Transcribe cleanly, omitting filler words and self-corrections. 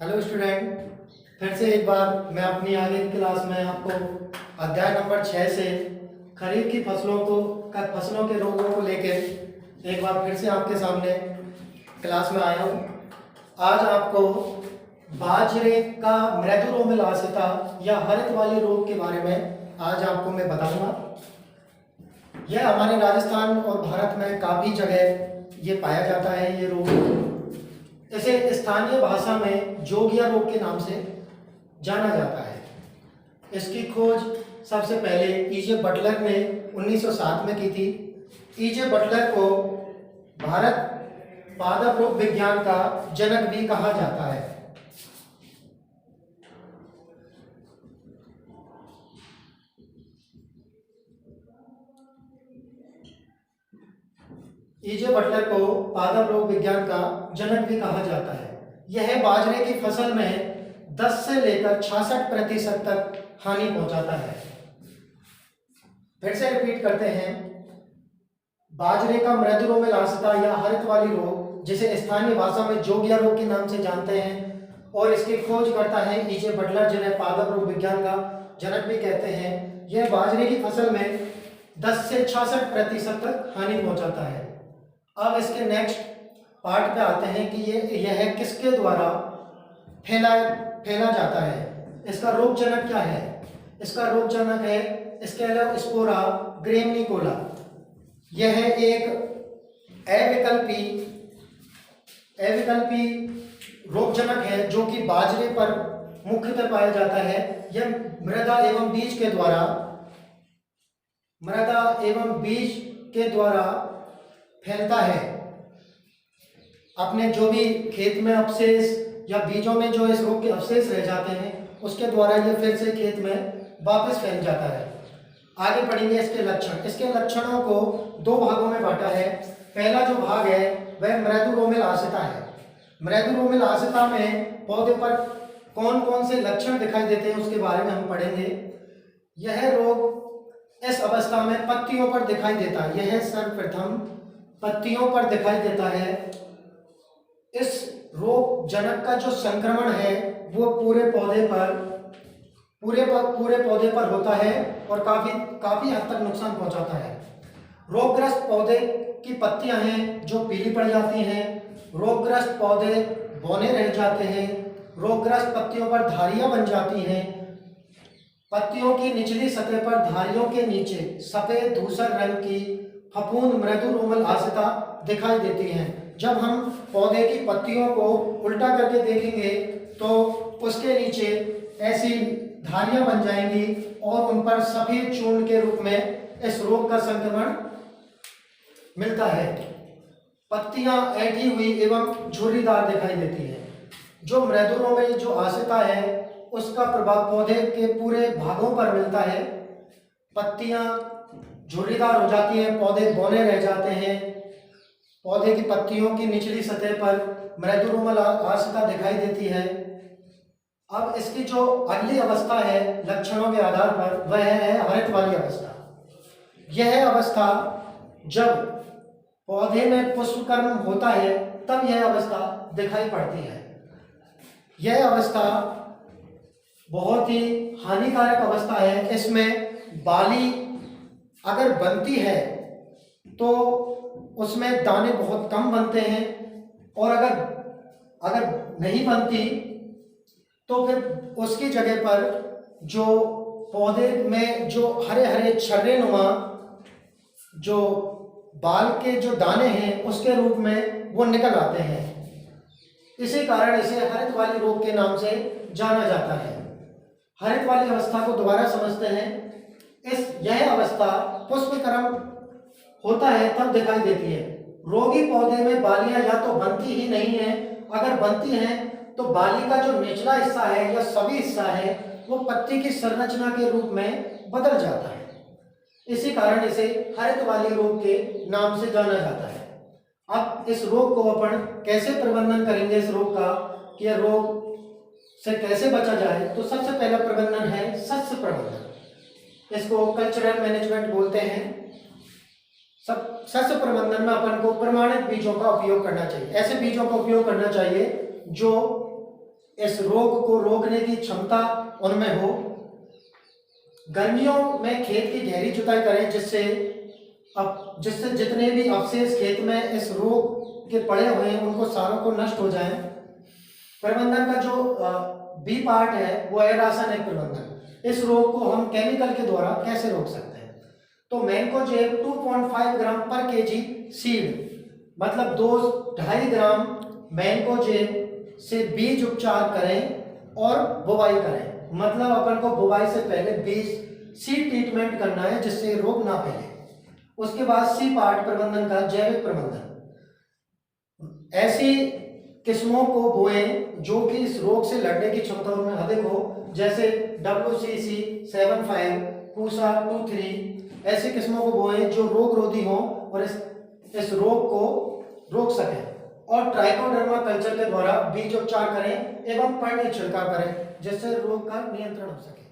Hello student, फिर से एक बार मैं अपनी आगे की क्लास में आपको अध्याय नंबर 6 से खरीफ की फसलों के रोगों को लेकर एक बार फिर से आपके सामने क्लास में आया हूँ। आज आपको बाजरे का मृदुरोमिलासिता या हरित वाली रोग के बारे में आज आपको मैं बताऊंगा। यह हमारे राजस्थान और भारत में काफ़ी जगह ये पाया जाता है। ये रोग इसे स्थानीय भाषा में जोगिया रोग के नाम से जाना जाता है। इसकी खोज सबसे पहले ईजे बटलर ने 1907 में की थी। ईजे बटलर को भारत पादप रोग विज्ञान का जनक भी कहा जाता है। ईजे बटलर को पादप रोग विज्ञान का जनक भी कहा जाता है। यह बाजरे की फसल में 10 से लेकर 66% तक हानि पहुंचाता है। फिर से रिपीट करते हैं। बाजरे का मृदुरोमिलासिता या हरित वाली रोग, जिसे स्थानीय भाषा में जोगिया रोग के नाम से जानते हैं, और इसकी खोज करता है ईजे बटलर, जिन्हें पादप रोग विज्ञान का जनक भी कहते हैं। यह बाजरे की फसल में 10 से 66% तक हानि पहुंचाता है। अब इसके नेक्स्ट पार्ट पे आते हैं कि यह किसके द्वारा फैला जाता है। इसका रोगजनक क्या है? इसका रोगजनक है स्पोरा ग्रेमनिकोला। यह एक अविकल्पी रोगजनक है जो कि बाजरे पर मुख्यतः पाया जाता है। यह मृदा एवं बीज के द्वारा फैलता है। अपने जो भी खेत में अवशेष या बीजों में जो इस रोग के अवशेष रह जाते हैं, उसके द्वारा ये फिर से खेत में वापस फैल जाता है। आगे पढ़ेंगे इसके लक्षण। इसके लक्षणों को 2 भागों में बांटा है। पहला जो भाग है वह मृदुरोमिलासिता है। मृदुरोमिलासिता में पौधे पर कौन कौन से लक्षण दिखाई देते हैं उसके बारे में हम पढ़ेंगे। यह रोग इस अवस्था में पत्तियों पर दिखाई देता है। यह सर्वप्रथम पत्तियों पर दिखाई देता है। इस रोग जनक का जो संक्रमण है वो पूरे पौधे पर होता है और काफी हद तक नुकसान पहुंचाता है। रोगग्रस्त पौधे की पत्तियां हैं जो पीली पड़ जाती हैं। रोगग्रस्त पौधे बौने रह जाते हैं। रोगग्रस्त पत्तियों पर धारियां बन जाती हैं। पत्तियों की निचली सतह पर धारियों के नीचे सफेद धूसर रंग की फफूंद मृदुरोमिलासिता दिखाई देती हैं। जब हम पौधे की पत्तियों को उल्टा करके देखेंगे तो उसके नीचे ऐसी धारियां बन जाएंगी और उन पर सफेद चूर्ण के रूप में इस रोग का संक्रमण मिलता है। पत्तियां ऐठी हुई एवं झुर्रीदार दिखाई देती हैं। जो मृदुरोमिलासिता है उसका प्रभाव पौधे के पूरे भागों पर मिलता है। पत्तियां झुर्रीदार हो जाती हैं, पौधे बौने रह जाते हैं, पौधे की पत्तियों की निचली सतह पर मृदुरोमिलासिता दिखाई देती है। अब इसकी जो अगली अवस्था है लक्षणों के आधार पर वह है हरित वाली अवस्था। यह अवस्था जब पौधे में पुष्पकर्म होता है तब यह अवस्था दिखाई पड़ती है। यह अवस्था बहुत ही हानिकारक अवस्था है। इसमें बाली अगर बनती है तो उसमें दाने बहुत कम बनते हैं, और अगर नहीं बनती तो फिर उसकी जगह पर जो पौधे में जो हरे हरे छर्रे नुमा जो बाल के जो दाने हैं उसके रूप में वो निकल आते हैं। इसी कारण इसे हरित वाली रोग के नाम से जाना जाता है। हरित वाली अवस्था को दोबारा समझते हैं। यह अवस्था पुष्पक्रम होता है तब दिखाई देती है। रोगी पौधे में बालियां या तो बनती ही नहीं है, अगर बनती हैं तो बाली का जो निचला हिस्सा है या सभी हिस्सा है वो पत्ती की संरचना के रूप में बदल जाता है। इसी कारण इसे हरित वाली रोग के नाम से जाना जाता है। अब इस रोग को अपन कैसे प्रबंधन करेंगे, इस रोग का, कि यह रोग से कैसे बचा जाए, तो सबसे पहला प्रबंधन है शस्य प्रबंधन। इसको कल्चरल मैनेजमेंट बोलते हैं। सब शस्य प्रबंधन में अपन को प्रमाणित बीजों का उपयोग करना चाहिए। ऐसे बीजों का उपयोग करना चाहिए जो इस रोग को रोकने की क्षमता उनमें हो। गर्मियों में खेत की गहरी जुताई करें जिससे जितने भी अवशेष खेत में इस रोग के पड़े हुए हैं उनको सारों को नष्ट हो जाए। प्रबंधन का जो बी पार्ट है वो है रासायनिक प्रबंधन। इस रोग को हम केमिकल के द्वारा कैसे रोक सकते हैं? तो मैंकोजेब 2.5 ग्राम पर केजी सीड, मतलब 2.5 ग्राम मैंकोजेब से बीज उपचार करें और बुवाई करें। मतलब अपन को बुवाई से पहले बीज सीड ट्रीटमेंट करना है जिससे रोग ना फैले। उसके बाद सी पार्ट प्रबंधन का जैविक प्रबंधन। ऐसी किस्मों को बोएं जो कि इस रोग से लड़ने की क्षमता उनमें अधिक हो, जैसे WCC 75, पूसा 23। ऐसी किस्मों को बोएं जो रोग रोधी हो और इस रोग को रोक सकें। और ट्राइकोडर्मा कल्चर के द्वारा बीज उपचार करें एवं पानी छिड़काव करें जिससे रोग का नियंत्रण हो सके।